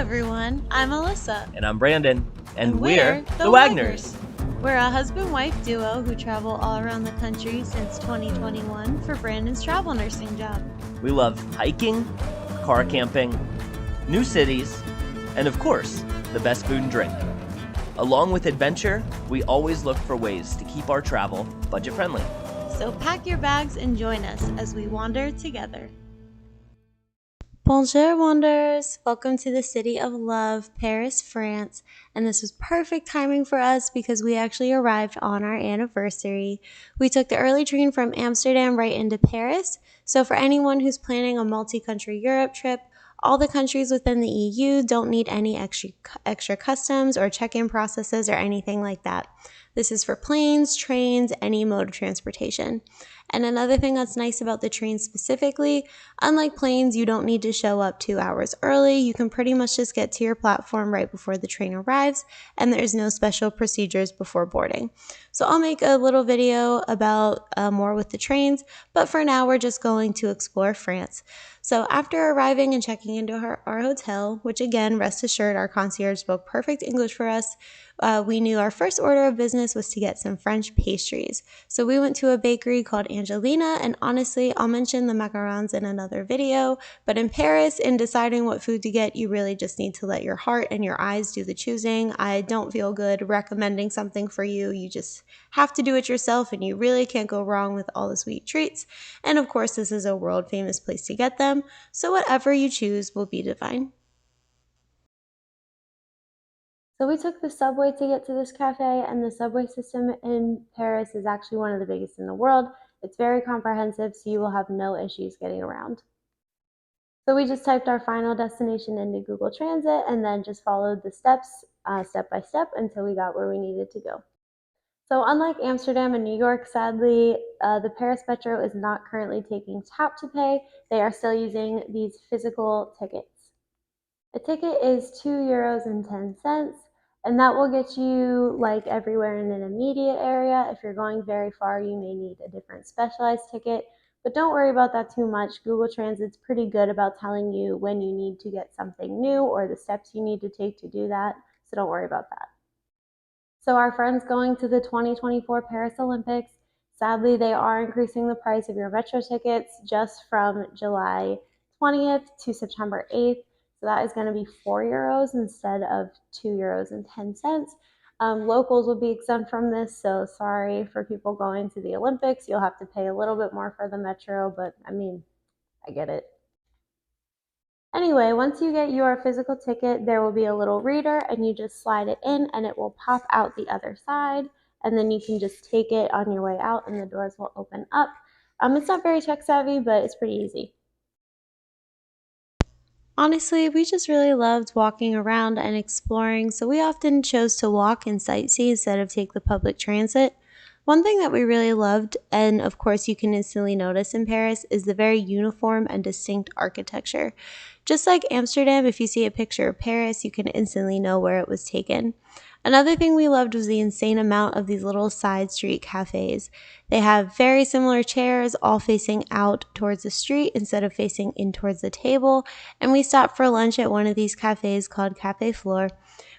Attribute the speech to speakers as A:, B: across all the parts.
A: everyone, I'm Alyssa.
B: And I'm Brandon. And we're
A: the
B: Wagners.
A: We're a husband-wife duo who travel all around the country since 2021 for Brandon's travel nursing job.
B: We love hiking, car camping, new cities, and of course, the best food and drink. Along with adventure, we always look for ways to keep our travel budget-friendly.
A: So pack your bags and join us as we wander together. Bonjour, Wanderers! Welcome to the city of love, Paris, France. And this was perfect timing for us because we actually arrived on our anniversary. We took the early train from Amsterdam right into Paris. So for anyone who's planning a multi-country Europe trip, all the countries within the EU don't need any extra customs or check-in processes or anything like that. This is for planes, trains, any mode of transportation. And another thing that's nice about the train specifically, unlike planes, you don't need to show up 2 hours early. You can pretty much just get to your platform right before the train arrives, and there's no special procedures before boarding. So I'll make a little video about more with the trains, but for now we're just going to explore France. So after arriving and checking into our hotel, which again, rest assured, our concierge spoke perfect English for us, we knew our first order of business was to get some French pastries. So we went to a bakery called Angelina, and honestly, I'll mention the macarons in another video, but in Paris, in deciding what food to get, you really just need to let your heart and your eyes do the choosing. I don't feel good recommending something for you. You just have to do it yourself, and you really can't go wrong with all the sweet treats. And of course, this is a world famous place to get them, so whatever you choose will be divine. So we took the subway to get to this cafe, and the subway system in Paris is actually one of the biggest in the world. It's very comprehensive, so you will have no issues getting around. So we just typed our final destination into Google Transit and then just followed the steps step by step until we got where we needed to go. So unlike Amsterdam and New York, sadly, the Paris Metro is not currently taking tap to pay. They are still using these physical tickets. A ticket is €2.10, and that will get you like everywhere in an immediate area. If you're going very far, you may need a different specialized ticket, but don't worry about that too much. Google Transit's pretty good about telling you when you need to get something new or the steps you need to take to do that, so don't worry about that. So our friends going to the 2024 Paris Olympics, sadly, they are increasing the price of your metro tickets just from July 20th to September 8th. So that is going to be €4 instead of €2.10. Locals will be exempt from this, so sorry for people going to the Olympics. You'll have to pay a little bit more for the metro, but I mean, I get it. Anyway, once you get your physical ticket, there will be a little reader and you just slide it in and it will pop out the other side, and then you can just take it on your way out and the doors will open up. It's not very tech savvy, but it's pretty easy. Honestly, we just really loved walking around and exploring, so we often chose to walk and sightsee instead of take the public transit. One thing that we really loved, and of course you can instantly notice in Paris, is the very uniform and distinct architecture. Just like Amsterdam, if you see a picture of Paris, you can instantly know where it was taken. Another thing we loved was the insane amount of these little side street cafes. They have very similar chairs, all facing out towards the street instead of facing in towards the table, and we stopped for lunch at one of these cafes called Café Fleur.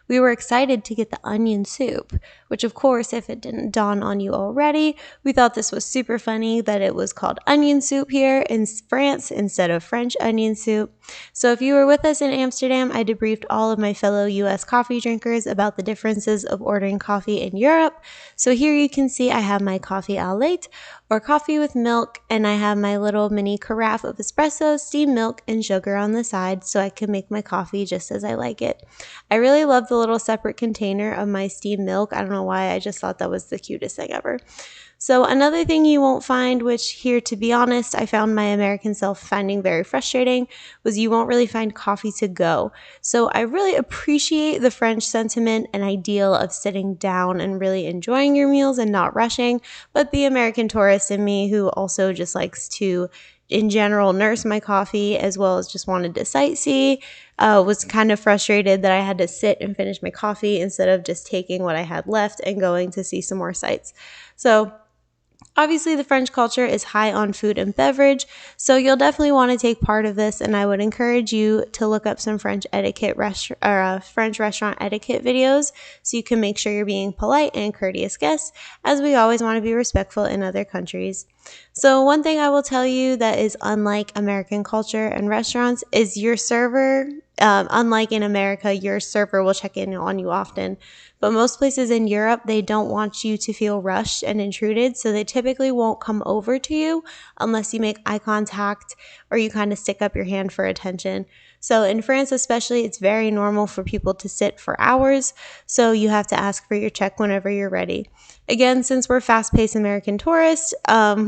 A: We were excited to get the onion soup, which of course, if it didn't dawn on you already, we thought this was super funny that it was called onion soup here in France instead of French onion soup. So if you were with us in Amsterdam, I debriefed all of my fellow US coffee drinkers about the differences of ordering coffee in Europe. So here you can see I have my coffee au lait, or coffee with milk, and I have my little mini carafe of espresso, steamed milk, and sugar on the side so I can make my coffee just as I like it. I really love the little separate container of my steamed milk. I don't know why, I just thought that was the cutest thing ever. So another thing you won't find, which here, to be honest, I found my American self finding very frustrating, was you won't really find coffee to go. So I really appreciate the French sentiment and ideal of sitting down and really enjoying your meals and not rushing, but the American tourist in me, who also just likes to in general nurse my coffee as well as just wanted to sightsee, was kind of frustrated that I had to sit and finish my coffee instead of just taking what I had left and going to see some more sights. So Obviously, the French culture is high on food and beverage, so you'll definitely want to take part of this, and I would encourage you to look up some French restaurant etiquette videos so you can make sure you're being polite and courteous guests, as we always want to be respectful in other countries. So one thing I will tell you that is unlike American culture and restaurants is your server. Unlike in America, your server will check in on you often. But most places in Europe, they don't want you to feel rushed and intruded, so they typically won't come over to you unless you make eye contact or you kind of stick up your hand for attention. So in France especially, it's very normal for people to sit for hours, so you have to ask for your check whenever you're ready. Again, since we're fast-paced American tourists,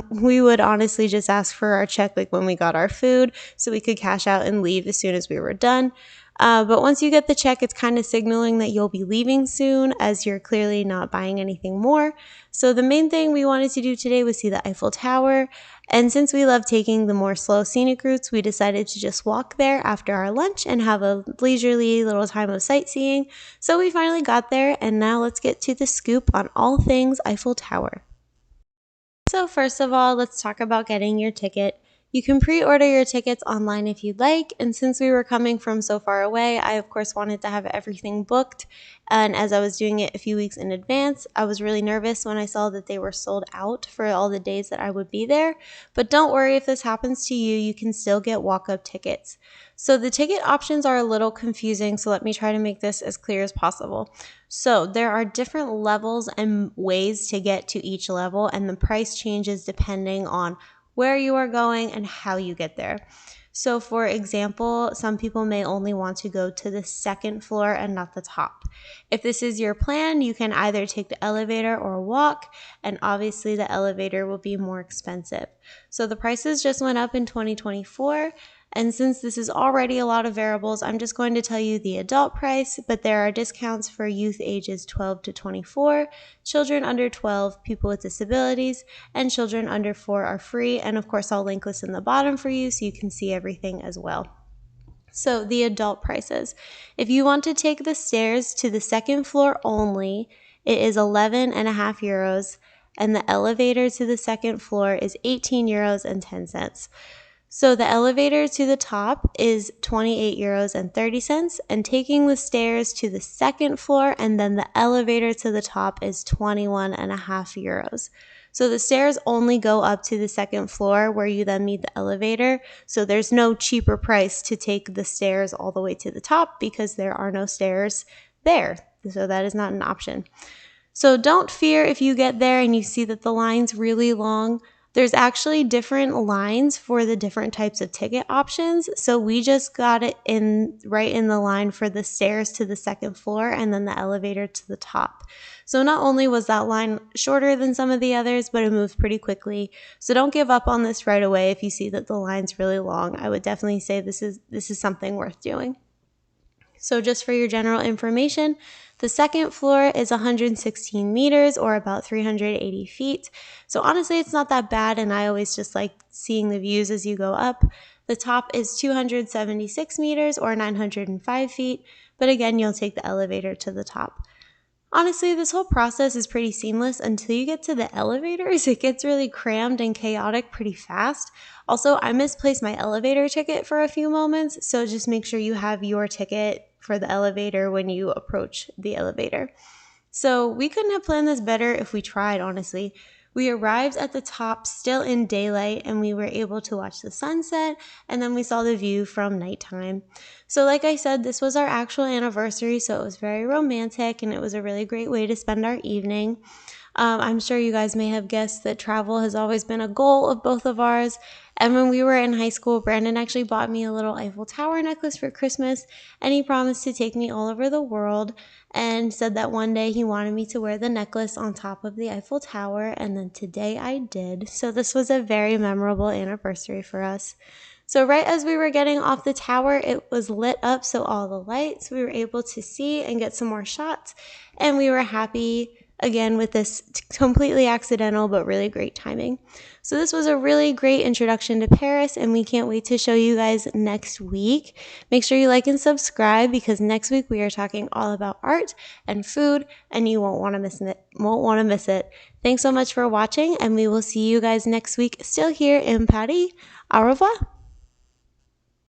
A: we would honestly just ask for our check like when we got our food so we could cash out and leave as soon as we were done. But once you get the check, it's kind of signaling that you'll be leaving soon as you're clearly not buying anything more. So the main thing we wanted to do today was see the Eiffel Tower. And since we love taking the more slow scenic routes, we decided to just walk there after our lunch and have a leisurely little time of sightseeing. So we finally got there, and now let's get to the scoop on all things Eiffel Tower. So first of all, let's talk about getting your ticket. You can pre-order your tickets online if you'd like, and since we were coming from so far away, I of course wanted to have everything booked, and as I was doing it a few weeks in advance, I was really nervous when I saw that they were sold out for all the days that I would be there, but don't worry if this happens to you, you can still get walk-up tickets. So the ticket options are a little confusing, so let me try to make this as clear as possible. So there are different levels and ways to get to each level, and the price changes depending on where you are going and how you get there. So for example, some people may only want to go to the second floor and not the top. If this is your plan, you can either take the elevator or walk, and obviously the elevator will be more expensive. So the prices just went up in 2024. And since this is already a lot of variables, I'm just going to tell you the adult price, but there are discounts for youth ages 12 to 24, children under 12, people with disabilities, and children under 4 are free. And of course, I'll link this in the bottom for you so you can see everything as well. So the adult prices. If you want to take the stairs to the second floor only, it is 11.5 euros, and the elevator to the second floor is 18 euros and 10 cents. So the elevator to the top is 28 euros and 30 cents, and taking the stairs to the second floor and then the elevator to the top is 21.5 euros. So the stairs only go up to the second floor where you then meet the elevator. So there's no cheaper price to take the stairs all the way to the top because there are no stairs there. So that is not an option. So don't fear if you get there and you see that the line's really long. There's actually different lines for the different types of ticket options. So we just got it in right in the line for the stairs to the second floor and then the elevator to the top. So not only was that line shorter than some of the others, but it moves pretty quickly. So don't give up on this right away if you see that the line's really long. I would definitely say this is something worth doing. So just for your general information, the second floor is 116 meters or about 380 feet. So honestly, it's not that bad, and I always just like seeing the views as you go up. The top is 276 meters or 905 feet, but again, you'll take the elevator to the top. Honestly, this whole process is pretty seamless until you get to the elevators. It gets really crammed and chaotic pretty fast. Also, I misplaced my elevator ticket for a few moments, so just make sure you have your ticket for the elevator when you approach the elevator. So we couldn't have planned this better if we tried, honestly. We arrived at the top still in daylight, and we were able to watch the sunset, and then we saw the view from nighttime. So like I said, this was our actual anniversary, so it was very romantic, and it was a really great way to spend our evening. I'm sure you guys may have guessed that travel has always been a goal of both of ours. And when we were in high school, Brandon actually bought me a little Eiffel Tower necklace for Christmas, and he promised to take me all over the world and said that one day he wanted me to wear the necklace on top of the Eiffel Tower, and then today I did. So this was a very memorable anniversary for us. So right as we were getting off the tower, it was lit up, so all the lights, we were able to see and get some more shots, and we were happy again with this completely accidental but really great timing. So this was a really great introduction to Paris, and we can't wait to show you guys next week. Make sure you like and subscribe, because next week we are talking all about art and food, and you won't want to miss it. Thanks so much for watching, and we will see you guys next week, still here in Paris. Au revoir.